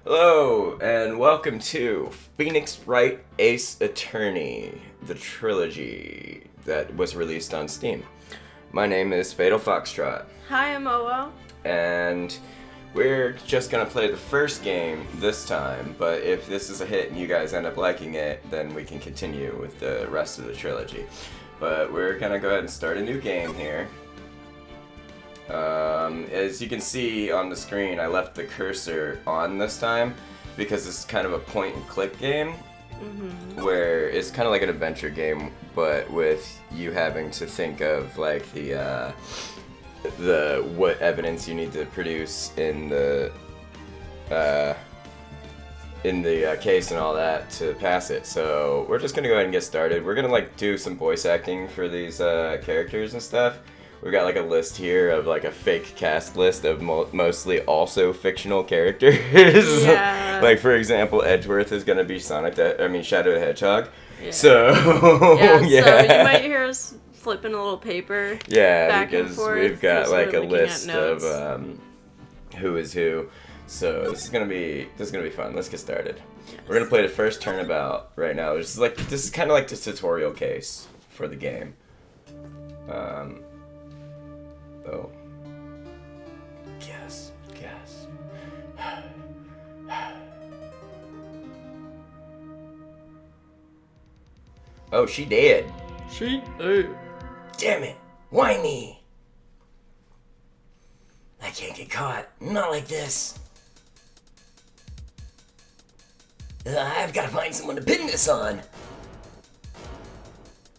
Hello, and welcome to Phoenix Wright Ace Attorney, the trilogy that was released on Steam. My name is Fatal Foxtrot. Hi, I'm Owo. And we're just going to play the first game this time, but if this is a hit and you guys end up liking it, then we can continue with the rest of the trilogy. But we're going to go ahead and start a new game here. As you can see on the screen, I left the cursor on this time because it's kind of a point and click game where it's kind of like an adventure game, but with you having to think of like the what evidence you need to produce in the case and all that to pass it. So we're just gonna go ahead and get started. We're gonna like do some voice acting for these characters and stuff. We've got like a list here of like a fake cast list of mostly also fictional characters. Yeah. Like for example, Edgeworth is gonna be Shadow the Hedgehog. Yeah. So so yeah. you might hear us flipping a little paper. Yeah, back and because forth, we've got like a looking list at notes. of who is who. So this is gonna be fun. Let's get started. Yes. We're gonna play the first turnabout right now. This is kind of like the tutorial case for the game. Oh. Guess. Oh, she dead. She. Damn it! Why me? I can't get caught. Not like this. I've got to find someone to pin this on.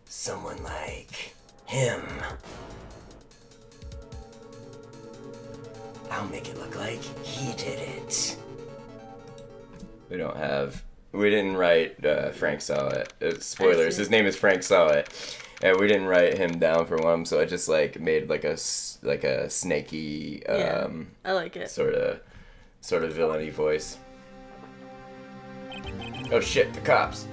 Someone like him. I'll make it look like he did it. We didn't write Frank Saw It. Spoilers, his name is Frank Saw It. And we didn't write him down for one, so I just like made like a snaky I like it. sort of villainy voice. Oh shit, the cops.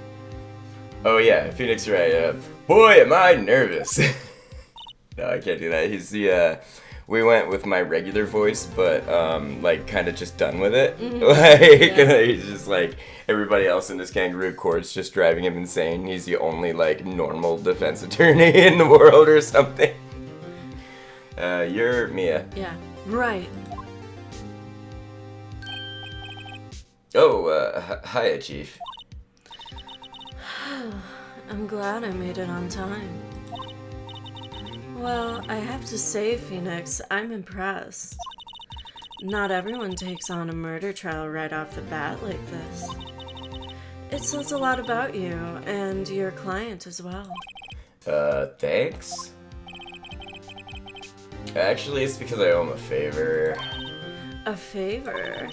Oh yeah, Phoenix Wright. Boy, am I nervous. No, I can't do that. He's the we went with my regular voice, but like kind of just done with it. He's just like everybody else in this Kangaroo court's just driving him insane. He's the only like normal defense attorney in the world or something. You're Mia. Yeah. Right. Oh, hiya, Chief. I'm glad I made it on time. Well, I have to say, Phoenix, I'm impressed. Not everyone takes on a murder trial right off the bat like this. It says a lot about you, and your client as well. Thanks? Actually, it's because I owe him a favor. A favor?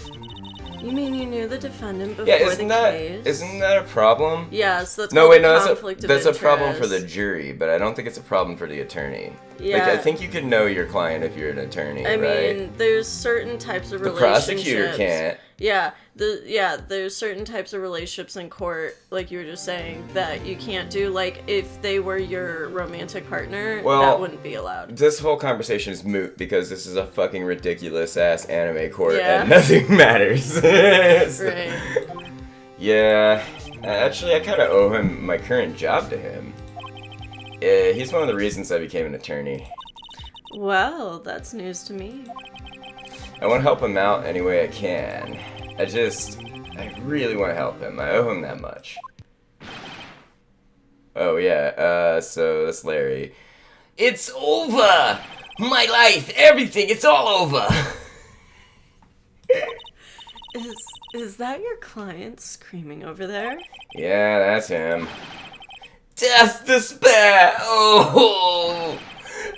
You mean you knew the defendant before Yeah, the case? isn't that a problem? Yes, that's No, called wait, a no, conflict of that's a interest. problem for the jury, but I don't think it's a problem for the attorney. Yeah. Like, I think you can know your client if you're an attorney, I right? mean, there's certain types of The relationships. prosecutor can't. There's certain types of relationships in court, like you were just saying, that you can't do. Like, if they were your romantic partner, that wouldn't be allowed. This whole conversation is moot because this is a fucking ridiculous-ass anime court Yeah. and nothing matters. Right. Yeah. Actually, I kind of owe him my current job to him. He's one of the reasons I became an attorney. Well, that's news to me. I want to help him out any way I can. I really want to help him. I owe him that much. Oh yeah, so that's Larry. It's over! My life, everything, it's all over! Is that your client screaming over there? Yeah, that's him. Death, despair! Oh!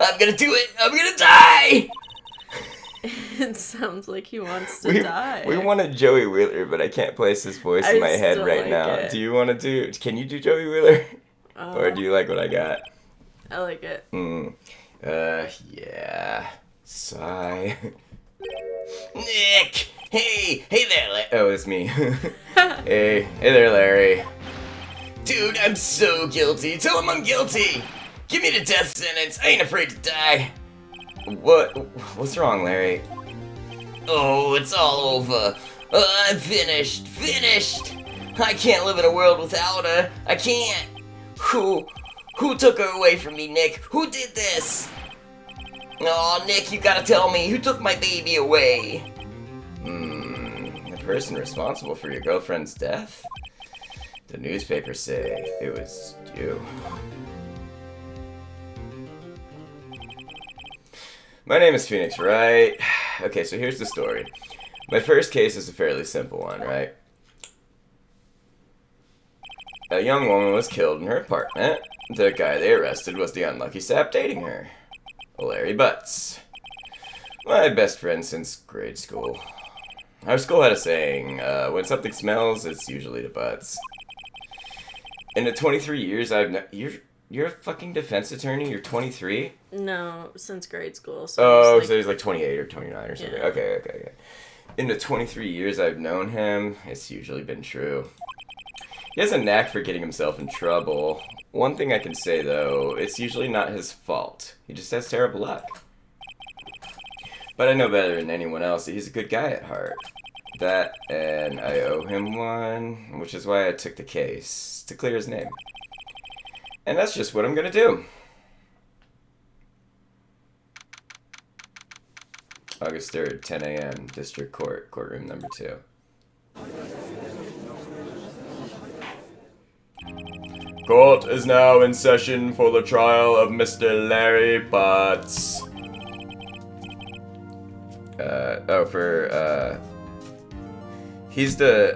I'm gonna do it! I'm gonna die! It sounds like he wants to die. We wanted Joey Wheeler, but I can't place his voice in my head still right like now. it. Do you want to can you do Joey Wheeler? Or do you like what I got? I like it. Yeah. Sigh. Nick! Hey there, oh, it's me. hey there, Larry. Dude, I'm so guilty. Tell him I'm guilty. Give me the death sentence. I ain't afraid to die. What's wrong, Larry? Oh, it's all over. I'm finished! Finished! I can't live in a world without her! I can't! Who took her away from me, Nick? Who did this? Oh, Nick, you gotta tell me, who took my baby away? The person responsible for your girlfriend's death? The newspapers say it was you. My name is Phoenix Wright. Okay, so here's the story. My first case is a fairly simple one, right? A young woman was killed in her apartment. The guy they arrested was the unlucky sap dating her, Larry Butts. My best friend since grade school. Our school had a saying, when something smells, it's usually the butts. In the 23 years I've known... You're a fucking defense attorney? You're 23? No, since grade school. So so he's like 28 or 29 or something. Yeah. Okay. In the 23 years I've known him, it's usually been true. He has a knack for getting himself in trouble. One thing I can say, though, it's usually not his fault. He just has terrible luck. But I know better than anyone else that he's a good guy at heart. That, and I owe him one, which is why I took the case, to clear his name. And that's just what I'm gonna do. August 3rd, 10 a.m., District Court, courtroom number 2. Court is now in session for the trial of Mr. Larry Butts. He's the,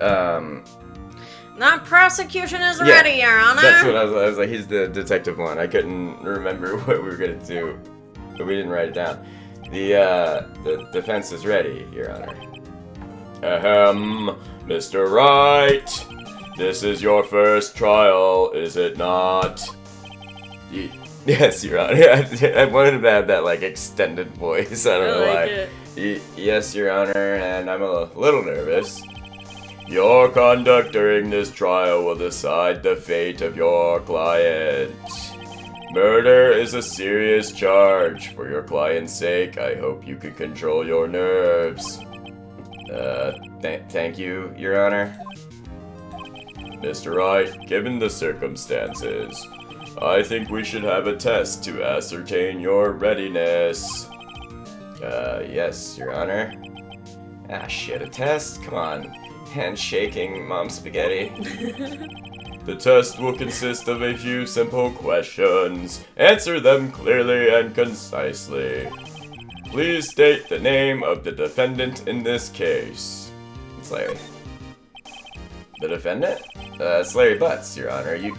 The prosecution is ready, Your Honor. That's what I was like, he's the detective one. I couldn't remember what we were gonna do, but we didn't write it down. The defense is ready, Your Honor. Mr. Wright, this is your first trial, is it not? Yes, Your Honor. I wanted him to have that, like, extended voice. I don't know why. Yes, Your Honor, and I'm a little nervous. Your conduct during this trial will decide the fate of your client. Murder is a serious charge. For your client's sake, I hope you can control your nerves. Thank you, Your Honor. Mr. Wright, given the circumstances, I think we should have a test to ascertain your readiness. Yes, Your Honor. Ah, shit, a test? Come on. Handshaking, Mom Spaghetti. The test will consist of a few simple questions. Answer them clearly and concisely. Please state the name of the defendant in this case. It's Larry. The defendant? It's Larry Butts, Your Honor. You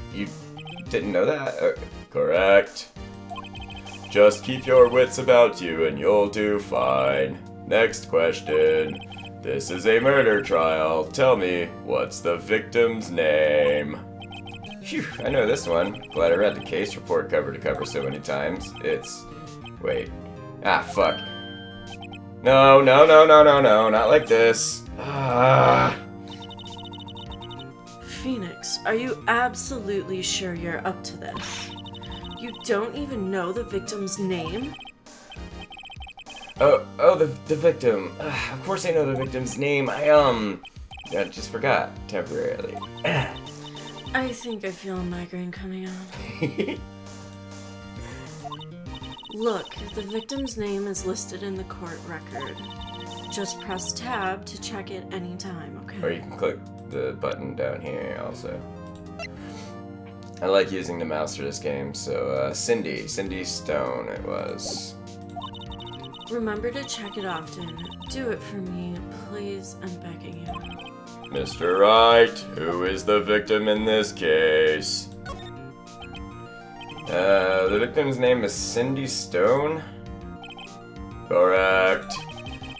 didn't know that? Correct. Just keep your wits about you and you'll do fine. Next question. This is a murder trial. Tell me, what's the victim's name? Phew, I know this one. Glad I read the case report cover to cover so many times. It's... Wait. Ah, fuck. No, not like this. Ah. Phoenix, are you absolutely sure you're up to this? You don't even know the victim's name? Oh, the victim. Of course I know the victim's name. I just forgot, temporarily. I think I feel a migraine coming on. Look, the victim's name is listed in the court record. Just press tab to check it anytime, okay? Or you can click the button down here also. I like using the mouse for this game, so Cindy Stone it was. Remember to check it often. Do it for me, please. I'm begging you. Mr. Wright, who is the victim in this case? The victim's name is Cindy Stone? Correct.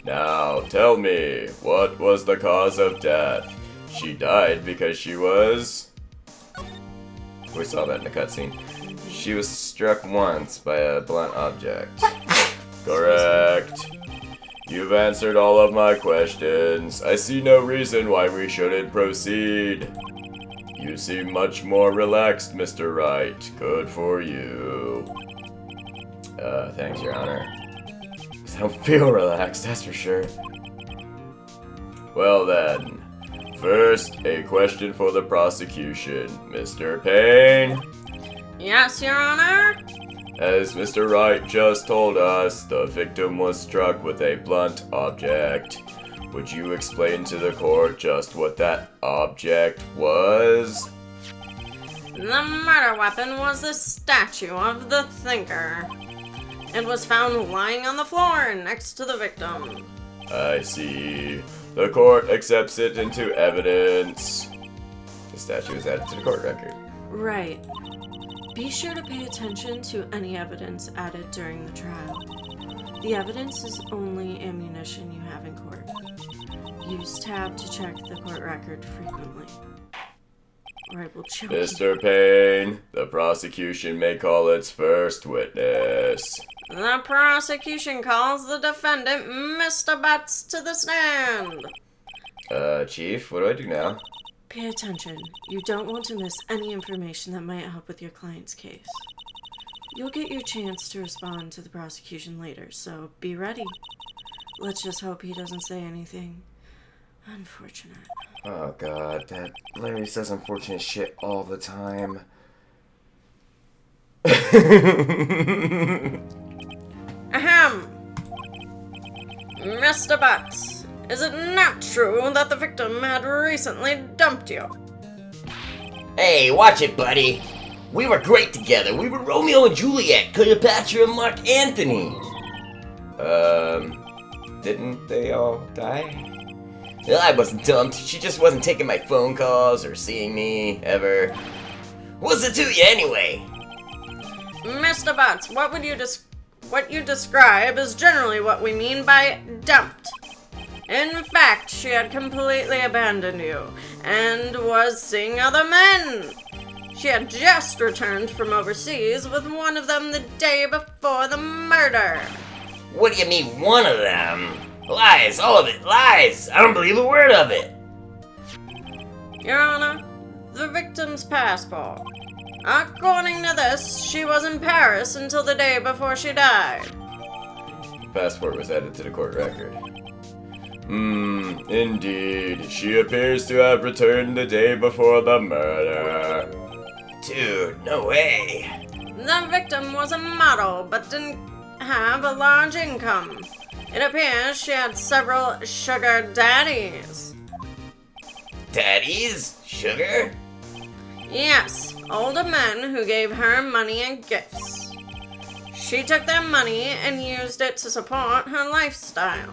Now, tell me, what was the cause of death? She died because she was... We saw that in the cutscene. She was struck once by a blunt object. Correct. You've answered all of my questions. I see no reason why we shouldn't proceed. You seem much more relaxed, Mr. Wright. Good for you. Thanks, Your Honor. I don't feel relaxed, that's for sure. Well then, first, a question for the prosecution. Mr. Payne? Yes, Your Honor? As Mr. Wright just told us, the victim was struck with a blunt object. Would you explain to the court just what that object was? The murder weapon was the statue of the Thinker. It was found lying on the floor next to the victim. I see. The court accepts it into evidence. The statue is added to the court record. Right. Be sure to pay attention to any evidence added during the trial. The evidence is only ammunition you have in court. Use tab to check the court record frequently. Or I will choke you. Mr. Payne, the prosecution may call its first witness. The prosecution calls the defendant, Mr. Butts, to the stand. Chief, what do I do now? Pay attention. You don't want to miss any information that might help with your client's case. You'll get your chance to respond to the prosecution later, so be ready. Let's just hope he doesn't say anything unfortunate. Oh god, that Larry says unfortunate shit all the time. Ahem! Mr. Butts, is it not true that the victim had recently dumped you? Hey, watch it, buddy. We were great together. We were Romeo and Juliet, Cleopatra and Mark Antony. Didn't they all die? Well, I wasn't dumped. She just wasn't taking my phone calls or seeing me, ever. What's it to you, anyway? Mr. Butts, what you describe is generally what we mean by dumped. In fact, she had completely abandoned you and was seeing other men. She had just returned from overseas with one of them the day before the murder. What do you mean, one of them? Lies, all of it, lies! I don't believe a word of it! Your Honor, the victim's passport. According to this, she was in Paris until the day before she died. The passport was added to the court record. Indeed. She appears to have returned the day before the murder. Dude, no way. The victim was a model, but didn't have a large income. It appears she had several sugar daddies. Daddies? Sugar? Yes, older men who gave her money and gifts. She took their money and used it to support her lifestyle.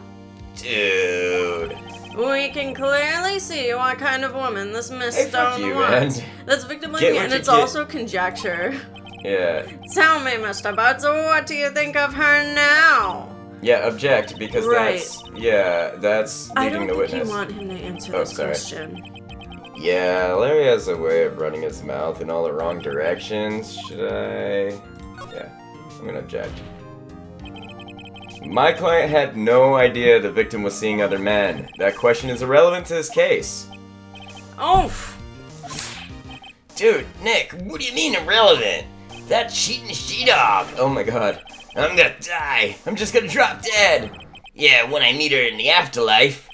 Dude. We can clearly see what kind of woman this Miss Hey, fuck Stone you, was. man. That's victim Get blaming, what and you it's get. also conjecture. Yeah. Tell me, Mr. Butts, what do you think of her now? Yeah, object, because Right. that's I leading don't the think witness. you want him to answer Oh, this sorry. question. Yeah, Larry has a way of running his mouth in all the wrong directions. Should I? Yeah, I'm gonna object. My client had no idea the victim was seeing other men. That question is irrelevant to this case. Oof! Dude, Nick, what do you mean irrelevant? That cheating she-dog. Oh my god. I'm gonna die. I'm just gonna drop dead. Yeah, when I meet her in the afterlife.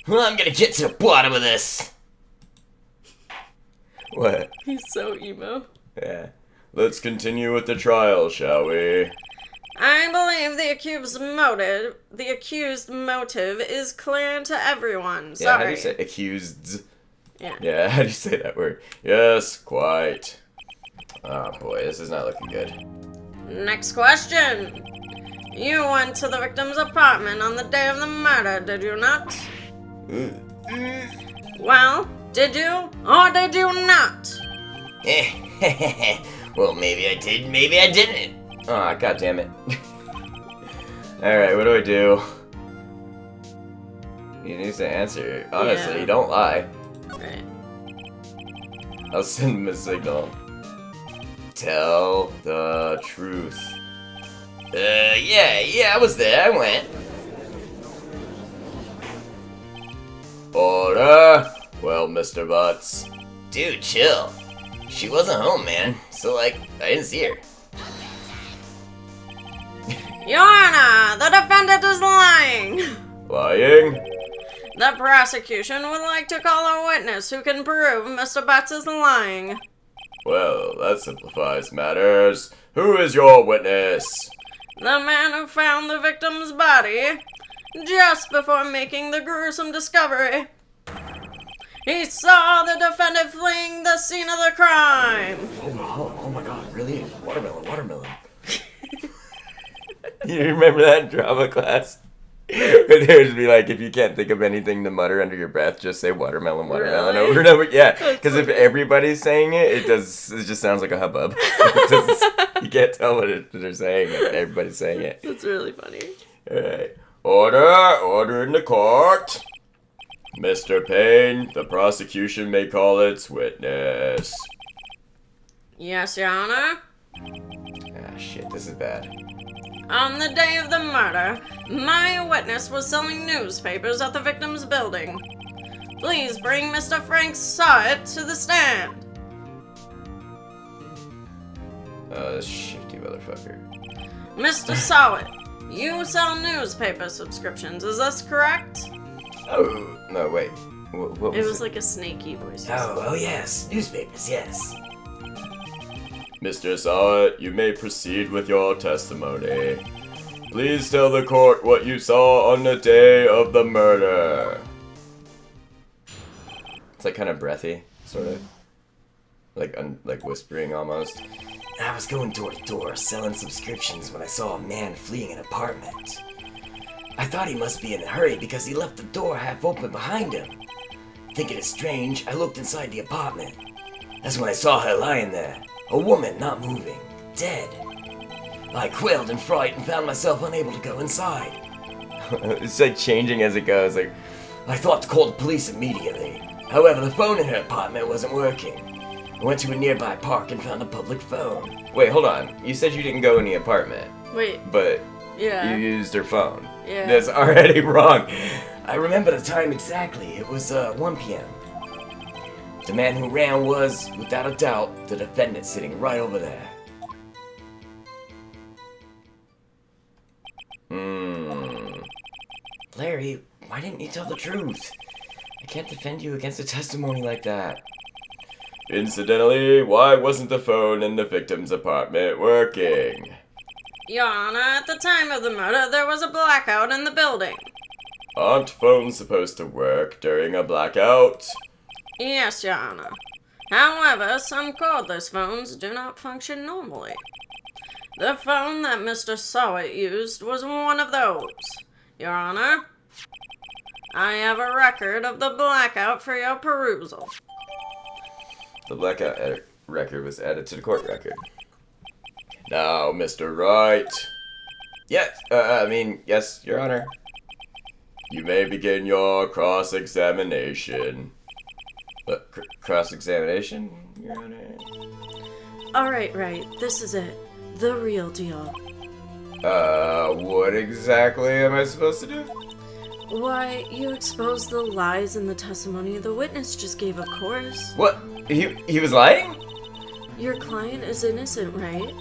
Well, I'm gonna get to the bottom of this. What? He's so emo. Yeah. Let's continue with the trial, shall we? I believe the accused motive is clear to everyone. Yeah, how do Sorry. you say accused? Yeah. Yeah, how do you say that word? Yes, quite. Oh boy, this is not looking good. Next question. You went to the victim's apartment on the day of the murder, did you not? Well, did you or did you not? Well, maybe I did, maybe I didn't. Aw, god damn it. Alright, what do I do? He needs to answer. Honestly, Yeah. don't lie. Right. I'll send him a signal. Tell the truth. Yeah, I was there, I went. Order! Well, Mr. Butts. Dude, chill. She wasn't home, man. So, I didn't see her. Your Honor, the defendant is lying. Lying? The prosecution would like to call a witness who can prove Mr. Betts is lying. Well, that simplifies matters. Who is your witness? The man who found the victim's body just before making the gruesome discovery. He saw the defendant fleeing the scene of the crime. Oh my god, really? Watermelon. You remember that in drama class? Where they would be like, if you can't think of anything to mutter under your breath, just say watermelon Really? over and over. Yeah, because if everybody's saying it, it just sounds like a hubbub. You can't tell what they're saying if everybody's saying it. That's really funny. Alright. Order in the court. Mr. Payne, the prosecution may call its witness. Yes, Your Honor. Ah, shit, this is bad. On the day of the murder, my witness was selling newspapers at the victim's building. Please bring Mr. Frank Sawit to the stand. This shifty motherfucker. Mr. Sawit, you sell newspaper subscriptions, is this correct? Oh, no, wait. What was It was like a snaky voice. Oh yes. Newspapers, yes. Mr. Sawit, you may proceed with your testimony. Please tell the court what you saw on the day of the murder. It's like kind of breathy, sort of. Like whispering almost. I was going door to door selling subscriptions when I saw a man fleeing an apartment. I thought he must be in a hurry because he left the door half open behind him. Thinking it strange, I looked inside the apartment. That's when I saw her lying there. A woman not moving. Dead. I quailed in fright and found myself unable to go inside. It's like changing as it goes. Like, I thought to call the police immediately. However, the phone in her apartment wasn't working. I went to a nearby park and found a public phone. wait, hold on. You said you didn't go in the apartment, Wait, but yeah. you used her phone. Yeah. That's already wrong. I remember the time exactly. It was 1 p.m. The man who ran was, without a doubt, the defendant sitting right over there. Larry, why didn't you tell the truth? I can't defend you against a testimony like that. Incidentally, why wasn't the phone in the victim's apartment working? Your Honor, at the time of the murder, there was a blackout in the building. Aren't phones supposed to work during a blackout? Yes, Your Honor. However, some cordless phones do not function normally. The phone that Mr. Sawit used was one of those. Your Honor, I have a record of the blackout for your perusal. The blackout record was added to the court record. Now, Mr. Wright. Yes, yes, Your Honor. You may begin your cross-examination. Cross-examination, Your Honor? Alright, right, this is it. The real deal. What exactly am I supposed to do? Why, you exposed the lies in the testimony the witness just gave, of course. What? He was lying? Your client is innocent, right?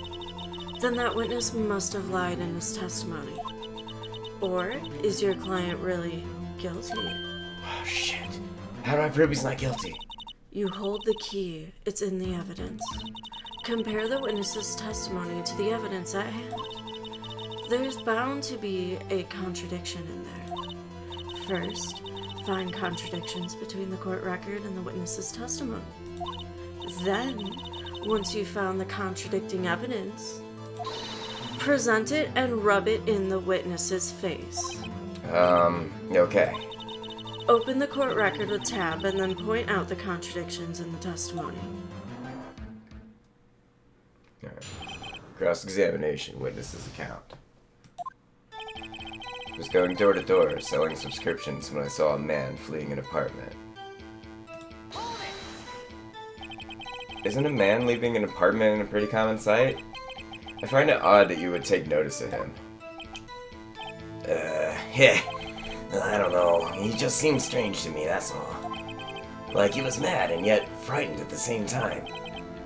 Then that witness must have lied in his testimony. Or is your client really guilty? Oh, shit. How do I prove he's not guilty? You hold the key. It's in the evidence. Compare the witness's testimony to the evidence at hand. There's bound to be a contradiction in there. First, find contradictions between the court record and the witness's testimony. Then, once you've found the contradicting evidence, present it and rub it in the witness's face. Okay. Open the court record with tab and then point out the contradictions in the testimony. Alright. Cross-examination, witness's account. Was going door to door, selling subscriptions when I saw a man fleeing an apartment. Isn't a man leaving an apartment a pretty common sight? I find it odd that you would take notice of him. Yeah. I don't know. He just seemed strange to me, that's all. Like he was mad and yet frightened at the same time.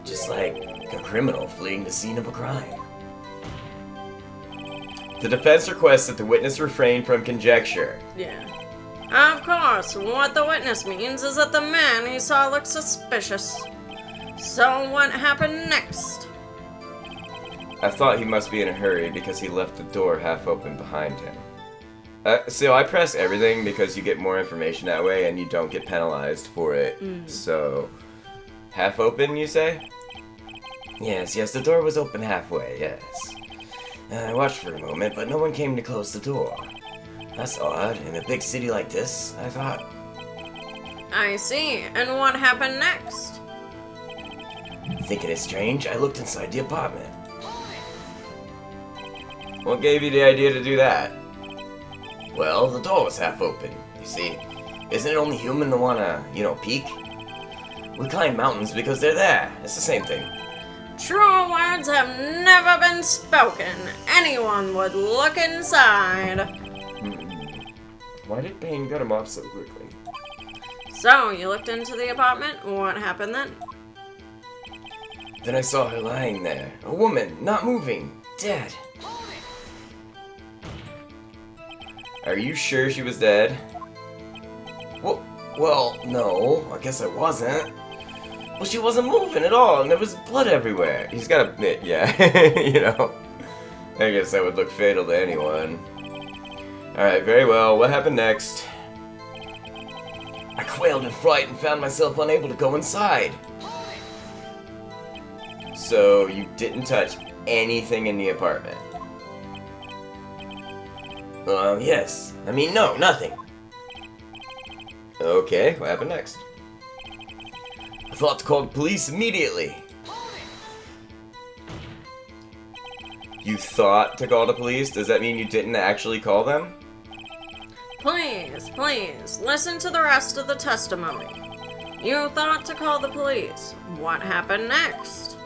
Just like a criminal fleeing the scene of a crime. The defense requests that the witness refrain from conjecture. Yeah. Of course, what the witness means is that the man he saw looked suspicious. So what happened next? I thought he must be in a hurry because he left the door half open behind him. So I press everything because you get more information that way and you don't get penalized for it. So, half open, you say? Yes, the door was open halfway, yes. I watched for a moment, but no one came to close the door. That's odd. In a big city like this, I thought. I see. And what happened next? Thinking it strange, I looked inside the apartment. What gave you the idea to do that? Well, the door was half open, you see. Isn't it only human to wanna, peek? We climb mountains because they're there. It's the same thing. Truer words have never been spoken. Anyone would look inside. Why did Bane gut him off so quickly? So, you looked into the apartment? What happened then? Then I saw her lying there. A woman, not moving. Dead. Are you sure she was dead? Well, no. I guess I wasn't. Well, she wasn't moving at all, and there was blood everywhere. He's gotta admit, yeah. I guess that would look fatal to anyone. Alright, very well. What happened next? I quailed in fright and found myself unable to go inside. So, you didn't touch anything in the apartment? Yes. No, nothing. Okay, what happened next? I thought to call the police immediately. You thought to call the police? Does that mean you didn't actually call them? Please, listen to the rest of the testimony. You thought to call the police. What happened next?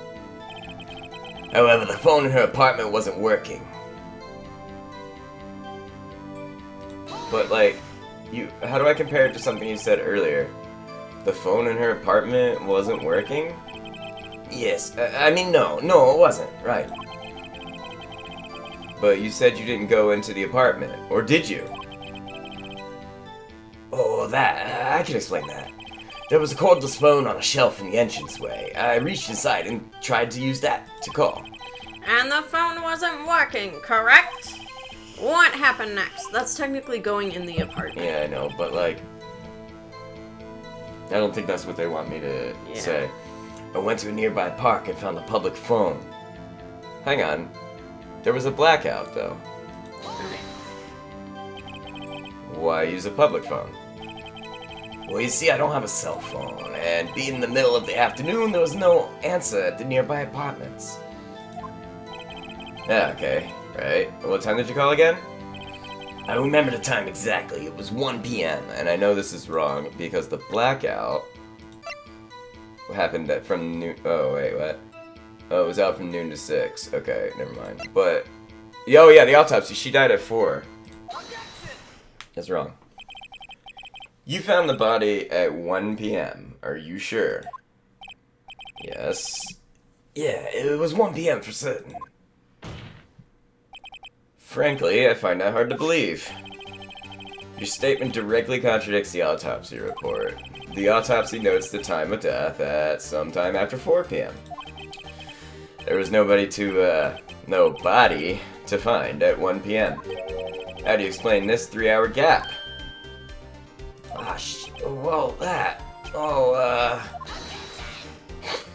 However, the phone in her apartment wasn't working. But, how do I compare it to something you said earlier? The phone in her apartment wasn't working? Yes, no, it wasn't, right. But you said you didn't go into the apartment, or did you? Oh, I can explain that. There was a cordless phone on a shelf in the entranceway. I reached inside and tried to use that to call. And the phone wasn't working, correct? What happened next? That's technically going in the apartment. Yeah, I know, but I don't think that's what they want me to say. I went to a nearby park and found a public phone. Hang on. There was a blackout, though. Why use a public phone? Well, you see, I don't have a cell phone, and being in the middle of the afternoon, there was no answer at the nearby apartments. Yeah, okay. Right. What time did you call again? I remember the time exactly. It was 1 p.m. And I know this is wrong, because the blackout happened from noon... Oh, wait, what? Oh, it was out from noon to 6. Okay, never mind. But... Oh, yeah, the autopsy. She died at 4. That's wrong. You found the body at 1 p.m. Are you sure? Yes. Yeah, it was 1 p.m. for certain. Frankly, I find that hard to believe. Your statement directly contradicts the autopsy report. The autopsy notes the time of death at sometime after 4 p.m. There was no body to find at 1 p.m. How do you explain this 3-hour gap?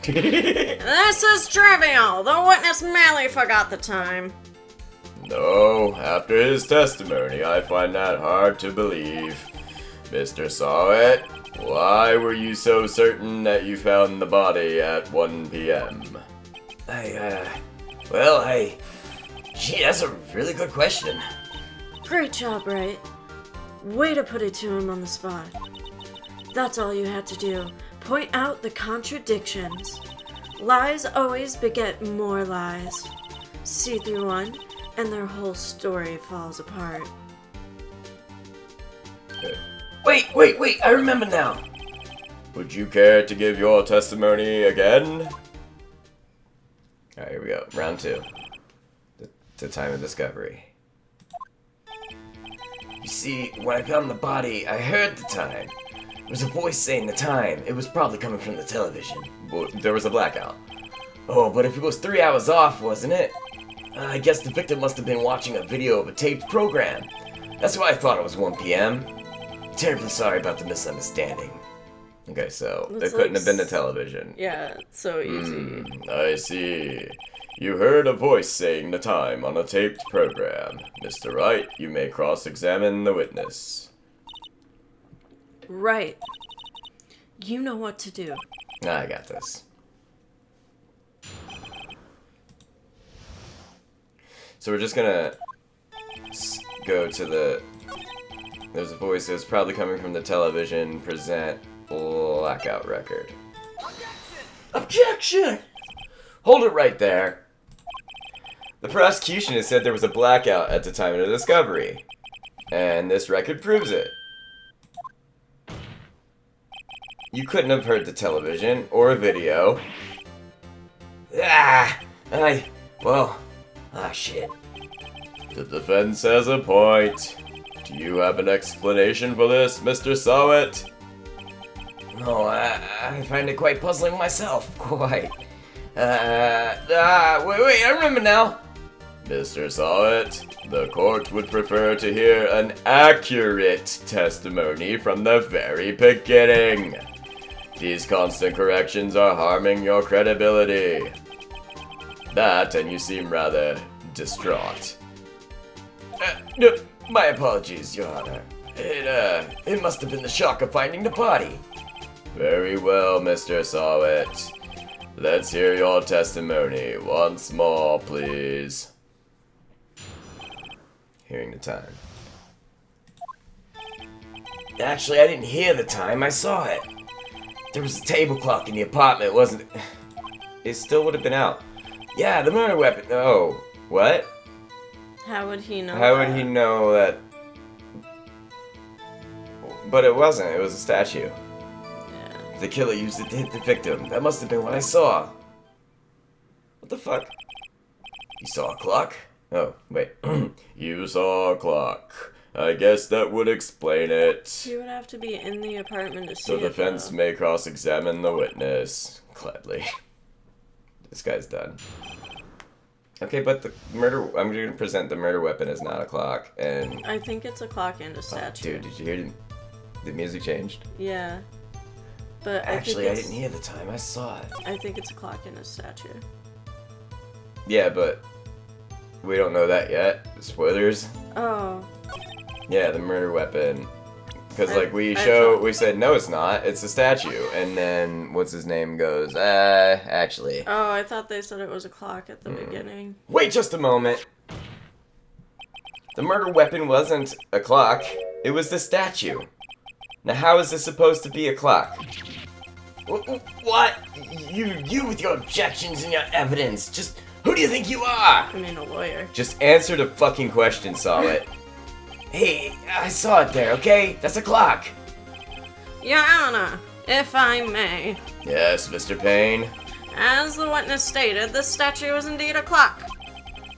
This is trivial. The witness merely forgot the time. No, after his testimony, I find that hard to believe. Mr. Sawit, why were you so certain that you found the body at 1 p.m.? Gee, that's a really good question. Great job, Wright. Way to put it to him on the spot. That's all you had to do. Point out the contradictions. Lies always beget more lies. See through one, and their whole story falls apart. Wait, I remember now. Would you care to give your testimony again? Alright, here we go. Round 2. The time of discovery. You see, when I found the body, I heard the time. There was a voice saying the time. It was probably coming from the television. Well, there was a blackout. Oh, but if it was 3 hours off, wasn't it? I guess the victim must have been watching a video of a taped program. That's why I thought it was 1 p.m. Terribly sorry about the misunderstanding. Okay, so That's it couldn't like have been the television. Yeah, it's so easy. I see. You heard a voice saying the time on a taped program. Mr. Wright, you may cross-examine the witness. Right. You know what to do. I got this. So we're just gonna go to the... There's a voice that's probably coming from the television. Present Blackout record. Objection! Hold it right there. The prosecution has said there was a blackout at the time of the discovery. And this record proves it. You couldn't have heard the television or a video. Shit. The defense has a point. Do you have an explanation for this, Mr. Sowett? No, I find it quite puzzling myself. Quite. Wait, I remember now. Mr. Sowett, the court would prefer to hear an accurate testimony from the very beginning. These constant corrections are harming your credibility. That, and you seem rather distraught. No, my apologies, Your Honor. It must have been the shock of finding the body. Very well, Mr. Sowett. Let's hear your testimony once more, please. Hearing the time. Actually, I didn't hear the time, I saw it. There was a table clock in the apartment, wasn't it? It still would have been out. Yeah, the murder weapon. Oh, what? How would he know How that? would he know that? But it wasn't, it was a statue. Yeah. The killer used it to hit the victim. That must have been what I saw. What the fuck? You saw a clock? Oh, wait. You saw a clock. I guess that would explain it. He would have to be in the apartment to see So the it, defense though. may cross-examine the witness. Gladly. This guy's done. Okay, but the murder... I'm going to present the murder weapon as not a clock, and... I think it's a clock and a statue. Dude, did you hear the music changed? Yeah. But Actually, I I think didn't hear the time. I saw it. I think it's a clock and a statue. Yeah, but... We don't know that yet. Spoilers. Oh. Yeah, the murder weapon. Because, I- like, we said, no, it's not. It's a statue. And then, what's his name goes, actually. Oh, I thought they said it was a clock at the beginning. Wait just a moment. The murder weapon wasn't a clock. It was the statue. Now, how is this supposed to be a clock? What? You with your objections and your evidence. Just, who do you think you are? I mean, a lawyer. Just answer the fucking question, Solid. Hey, I saw it there, okay? That's a clock. Your Honor, if I may. Yes, Mr. Payne. As the witness stated, the statue is indeed a clock.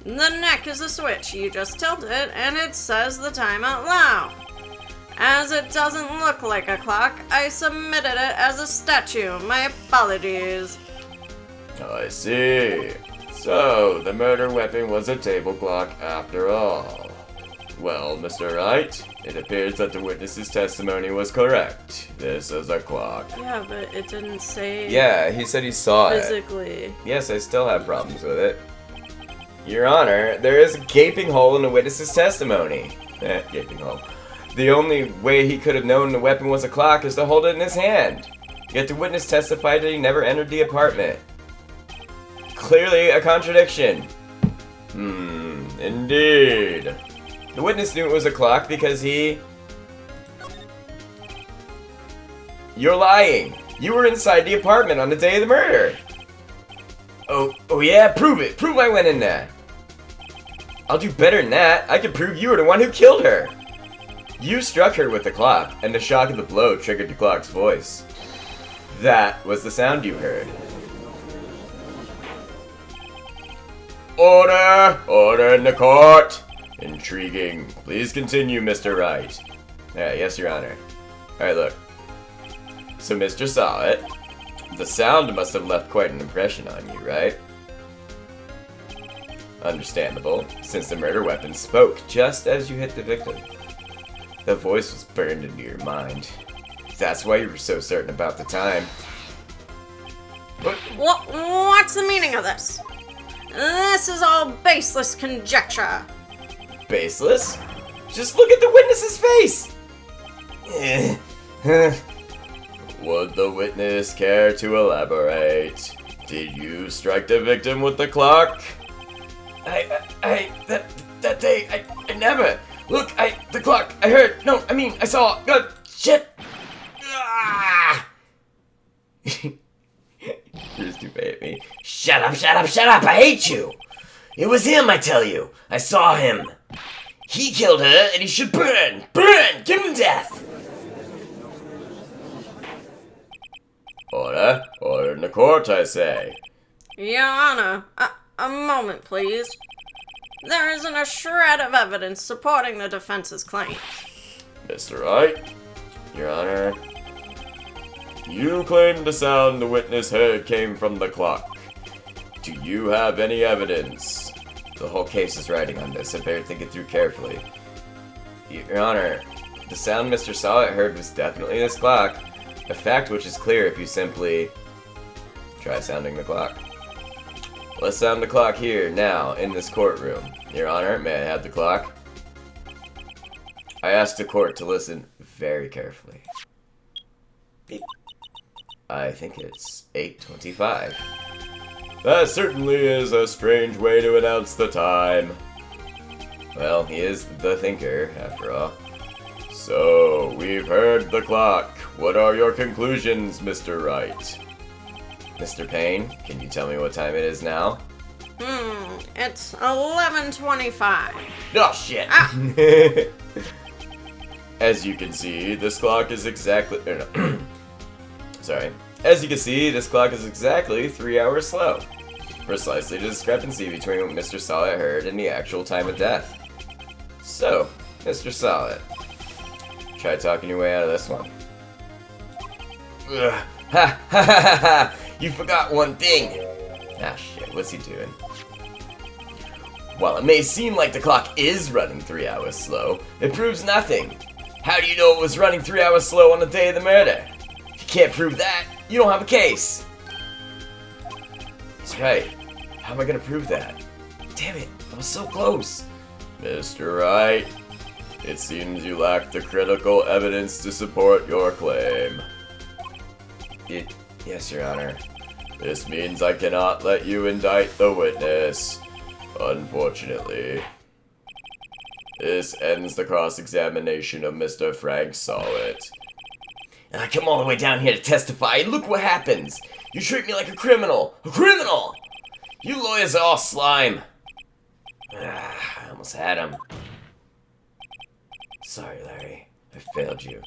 The neck is a switch. You just tilt it, and it says the time out loud. As it doesn't look like a clock, I submitted it as a statue. My apologies. I see. So, the murder weapon was a table clock after all. Well, Mr. Wright, it appears that the witness's testimony was correct. This is a clock. Yeah, but it didn't say Yeah, he said he saw it. physically. Yes, I still have problems with it. Your Honor, there is a gaping hole in the witness's testimony. Gaping hole. The only way he could have known the weapon was a clock is to hold it in his hand. Yet the witness testified that he never entered the apartment. Clearly a contradiction. Indeed. The witness knew it was a clock because he... You're lying. You were inside the apartment on the day of the murder. Oh yeah? Prove it. Prove I went in there. I'll do better than that. I can prove you were the one who killed her. You struck her with the clock, and the shock of the blow triggered the clock's voice. That was the sound you heard. Order! Order in the court! Intriguing. Please continue, Mr. Wright. Yes, Your Honor. Alright, look. So Mr. saw it. The sound must have left quite an impression on you, right? Understandable, since the murder weapon spoke just as you hit the victim. The voice was burned into your mind. That's why you were so certain about the time. What's the meaning of this? This is all baseless conjecture. Baseless? Just look at the witness's face! Would the witness care to elaborate? Did you strike the victim with the clock? That day, I never. Look, the clock, I heard, no, I mean, I saw, shit! Ah! You're stupid at me. Shut up, I hate you! It was him, I tell you. I saw him. He killed her, and he should burn! Burn! Give him death! Order in the court, I say. Your Honor, a moment, please. There isn't a shred of evidence supporting the defense's claim. Mr. Wright, Your Honor, you claim the sound the witness heard came from the clock. Do you have any evidence? The whole case is riding on this. I better think it through carefully. Your Honor, the sound Mr. Sawit heard was definitely this clock. A fact which is clear if you simply try sounding the clock. Let's sound the clock here, now, in this courtroom. Your Honor, may I have the clock? I ask the court to listen very carefully. Beep. I think it's 8:25. That certainly is a strange way to announce the time. Well, he is the thinker, after all. So, we've heard the clock. What are your conclusions, Mr. Wright? Mr. Payne, can you tell me what time it is now? It's 11:25. Oh, shit. As you can see, this clock is exactly... Sorry. As you can see, this clock is exactly 3 hours slow. Precisely the discrepancy between what Mr. Sawit heard and the actual time of death. So, Mr. Sawit, try talking your way out of this one. Ha ha ha ha! You forgot one thing! Ah shit, what's he doing? While it may seem like the clock is running 3 hours slow, it proves nothing. How do you know it was running 3 hours slow on the day of the murder? If you can't prove that, you don't have a case. That's right. How am I gonna prove that? Damn it, I was so close. Mr. Wright, it seems you lack the critical evidence to support your claim. Yes, Your Honor. This means I cannot let you indict the witness. Unfortunately. This ends the cross-examination of Mr. Frank Sawit. I come all the way down here to testify, and look what happens. You treat me like a criminal. A criminal! You lawyers are all slime. I almost had him. Sorry, Larry. I failed you.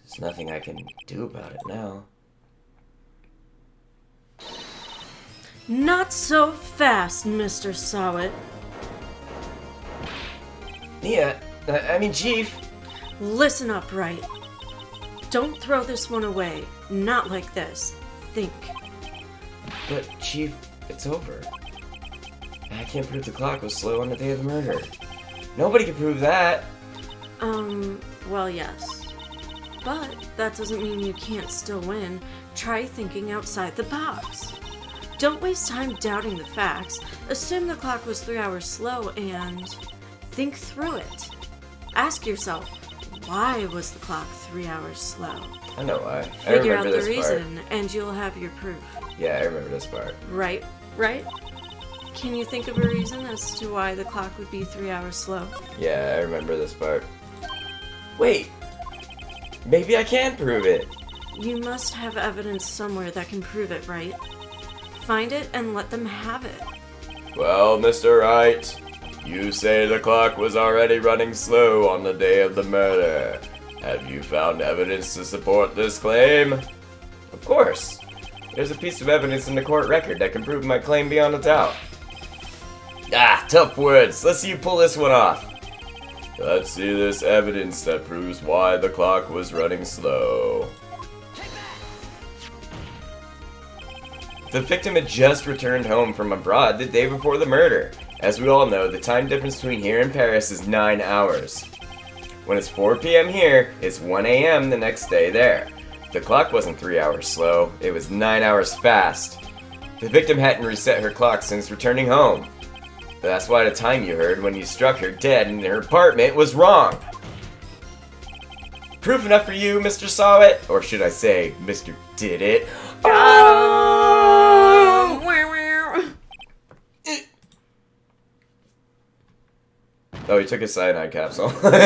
There's nothing I can do about it now. Not so fast, Mr. Sawit. Yeah, I mean, Chief. Listen up, Wright. Don't throw this one away. Not like this. Think. But, Chief, it's over. I can't prove the clock was slow on the day of the murder. Nobody can prove that. Well, yes. But that doesn't mean you can't still win. Try thinking outside the box. Don't waste time doubting the facts. Assume the clock was 3 hours slow and think through it. Ask yourself, why was the clock 3 hours slow? I know why. Figure out the reason, and you'll have your proof. Yeah, I remember this part. Right? Can you think of a reason as to why the clock would be 3 hours slow? Yeah, I remember this part. Wait! Maybe I can prove it! You must have evidence somewhere that can prove it, right? Find it and let them have it. Well, Mr. Wright, you say the clock was already running slow on the day of the murder. Have you found evidence to support this claim? Of course. There's a piece of evidence in the court record that can prove my claim beyond a doubt. Ah, tough words. Let's see you pull this one off. Let's see this evidence that proves why the clock was running slow. The victim had just returned home from abroad the day before the murder. As we all know, the time difference between here and Paris is 9 hours. When it's 4 p.m. here, it's 1 a.m. the next day there. The clock wasn't 3 hours slow, it was 9 hours fast. The victim hadn't reset her clock since returning home. That's why the time you heard when you struck her dead in her apartment was wrong. Proof enough for you, Mr. Saw It? Or should I say, Mr. Did It? Oh, he took a cyanide capsule. Oh my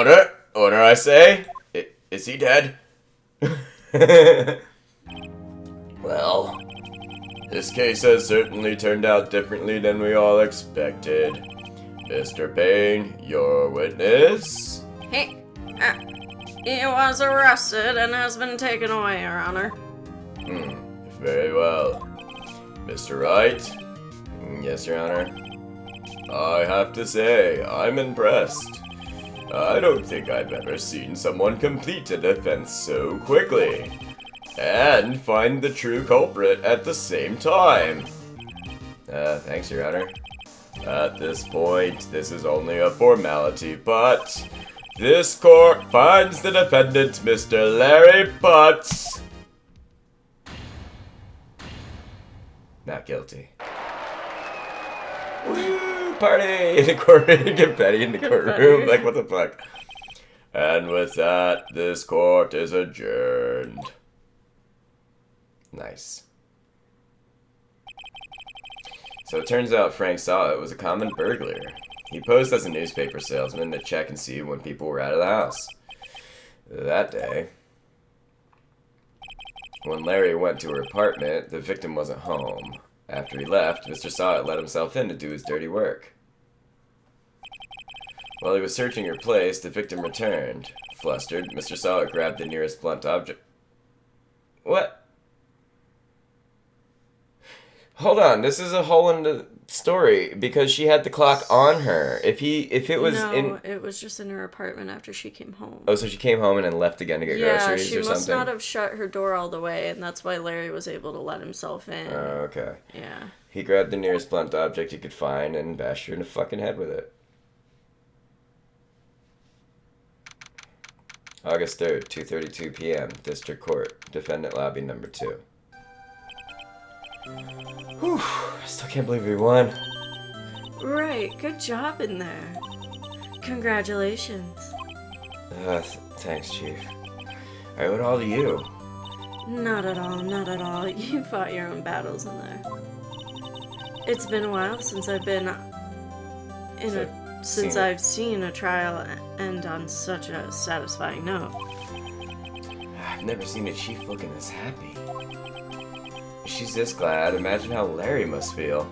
god! Order, I say. Is he dead? Well, this case has certainly turned out differently than we all expected. Mr. Payne, your witness? He was arrested and has been taken away, Your Honor. Very well. Mr. Wright? Yes, Your Honor. I have to say, I'm impressed. I don't think I've ever seen someone complete a defense so quickly. And find the true culprit at the same time. Thanks, Your Honor. At this point, this is only a formality, but this court finds the defendant, Mr. Larry Butts, not guilty. Woo! Party in the courtroom, confetti in the courtroom. Like, what the fuck? And with that, this court is adjourned. Nice. So it turns out Frank Saw It was a common burglar. He posed as a newspaper salesman to check and see when people were out of the house. That day, when Larry went to her apartment, the victim wasn't home. After he left, Mr. Saw It let himself in to do his dirty work. While he was searching her place, the victim returned. Flustered, Mr. Saw It grabbed the nearest blunt object. What? Hold on, this is a hole in the story because she had the clock on her. If it was it was just in her apartment after she came home. Oh, so she came home and then left again to get groceries or something? Yeah, she must not have shut her door all the way, and that's why Larry was able to let himself in. Oh, okay. Yeah. He grabbed the nearest blunt object he could find and bashed her in the fucking head with it. August 3rd, 2:32 p.m., District Court, Defendant Lobby number 2. Whew, I still can't believe we won. Right, good job in there. Congratulations. Thanks, Chief. I owe it all to you. Not at all, not at all. You fought your own battles in there. It's been a while since I've been I've seen a trial end on such a satisfying note. I've never seen a chief looking this happy. If she's this glad, imagine how Larry must feel.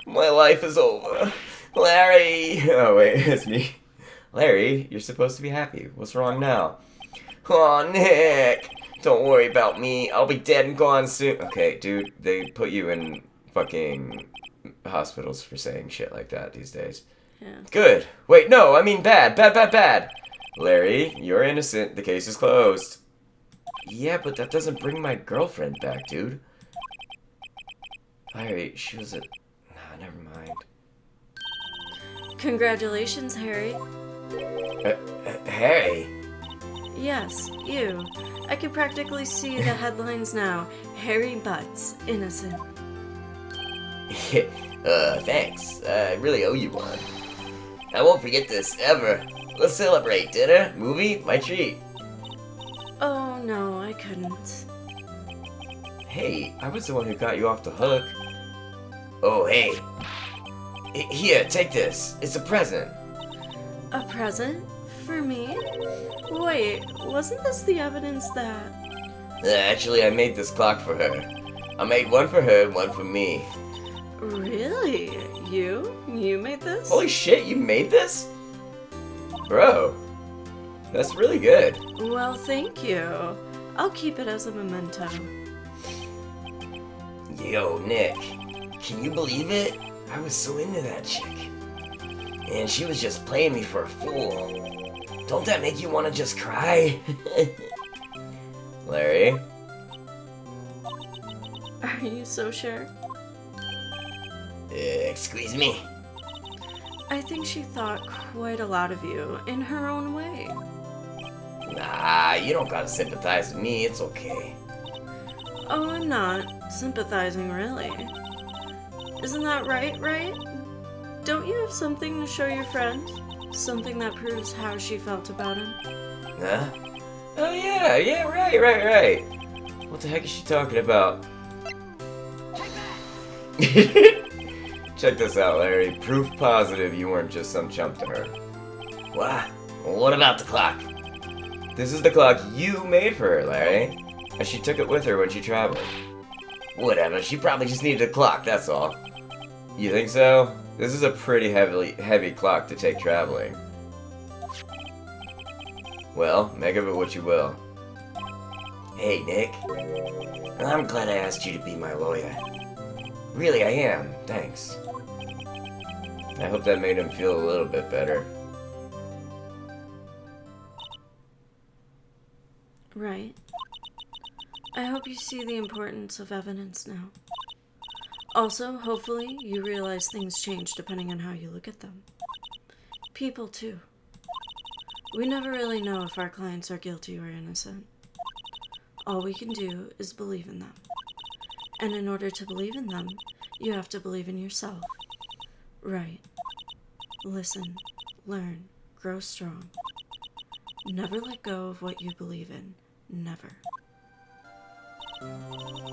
My life is over. Larry! Oh wait, it's me. Larry, you're supposed to be happy. What's wrong now? Aw, Nick! Don't worry about me. I'll be dead and gone soon. Okay, dude, they put you in fucking hospitals for saying shit like that these days. Yeah. Good. Wait, no, I mean bad. Bad. Larry, you're innocent. The case is closed. Yeah, but that doesn't bring my girlfriend back, dude. Larry, she was a... Nah, never mind. Congratulations, Harry. Harry? Yes, you. I can practically see the headlines now. Harry Butts, innocent. Thanks. I really owe you one. I won't forget this, ever. Let's celebrate. Dinner? Movie? My treat. Oh, no, I couldn't. Hey, I was the one who got you off the hook. Oh, hey. Here, take this. It's a present. A present? For me? Wait, wasn't this the evidence that... Actually, I made this clock for her. I made one for her and one for me. Really? You? You made this? Holy shit, you made this? Bro, that's really good. Well, thank you. I'll keep it as a memento. Yo, Nick, can you believe it? I was so into that chick. And she was just playing me for a fool. Don't that make you want to just cry? Larry? Are you so sure? Excuse me? I think she thought quite a lot of you in her own way. Nah, you don't gotta sympathize with me, it's okay. Oh, I'm not sympathizing, really. Isn't that right, Wright? Don't you have something to show your friend? Something that proves how she felt about him? Huh? Oh yeah, right. What the heck is she talking about? Check this out, Larry. Proof positive you weren't just some chump to her. What? What about the clock? This is the clock you made for her, Larry. And she took it with her when she traveled. Whatever, she probably just needed a clock, that's all. You think so? This is a pretty heavy clock to take traveling. Well, make of it what you will. Hey, Nick. I'm glad I asked you to be my lawyer. Really, I am. Thanks. I hope that made him feel a little bit better. Right. I hope you see the importance of evidence now. Also, hopefully, you realize things change depending on how you look at them. People, too. We never really know if our clients are guilty or innocent. All we can do is believe in them. And in order to believe in them, you have to believe in yourself. Right. Listen, learn, grow strong. Never let go of what you believe in. Never.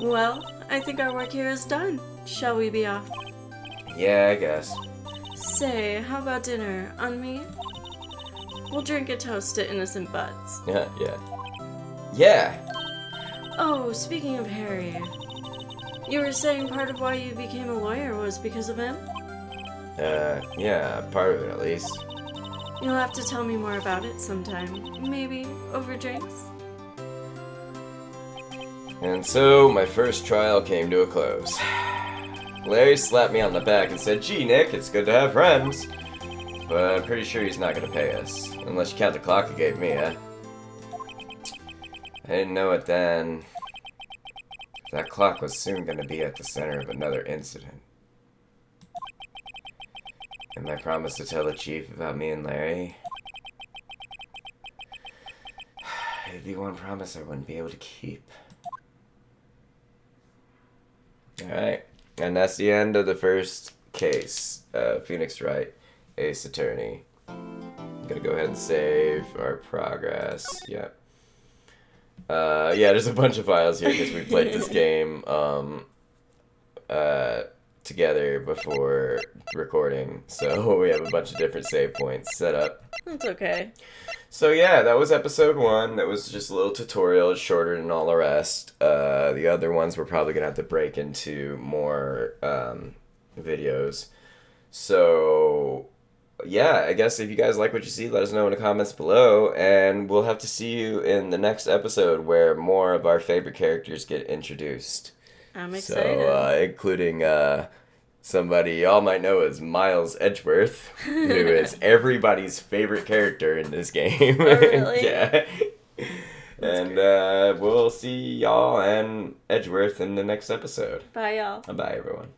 Well, I think our work here is done. Shall we be off? Yeah, I guess. Say, how about dinner? On me? We'll drink a toast to innocent butts. Yeah. Oh, speaking of Harry, you were saying part of why you became a lawyer was because of him? Yeah, part of it at least. You'll have to tell me more about it sometime. Maybe over drinks? And so, my first trial came to a close. Larry slapped me on the back and said, "Gee, Nick, it's good to have friends." But I'm pretty sure he's not gonna pay us. Unless you count the clock he gave me, I didn't know it then. That clock was soon gonna be at the center of another incident. And my promise to tell the chief about me and Larry... it'd be one promise I wouldn't be able to keep. Alright, and that's the end of the first case. Phoenix Wright, Ace Attorney. I'm gonna go ahead and save our progress. Yep. Yeah, there's a bunch of files here because we played this game together before recording, so we have a bunch of different save points set up. That's okay. So yeah, that was episode 1. That was just a little tutorial. It's shorter than all the rest. The other ones we're probably gonna have to break into more videos. So yeah, I guess if you guys like what you see, let us know in the comments below, and we'll have to see you in the next episode where more of our favorite characters get introduced. I'm excited. So, including somebody y'all might know as Miles Edgeworth, who is everybody's favorite character in this game. Oh, really? Yeah. And we'll see y'all and Edgeworth in the next episode. Bye, y'all. Bye, everyone.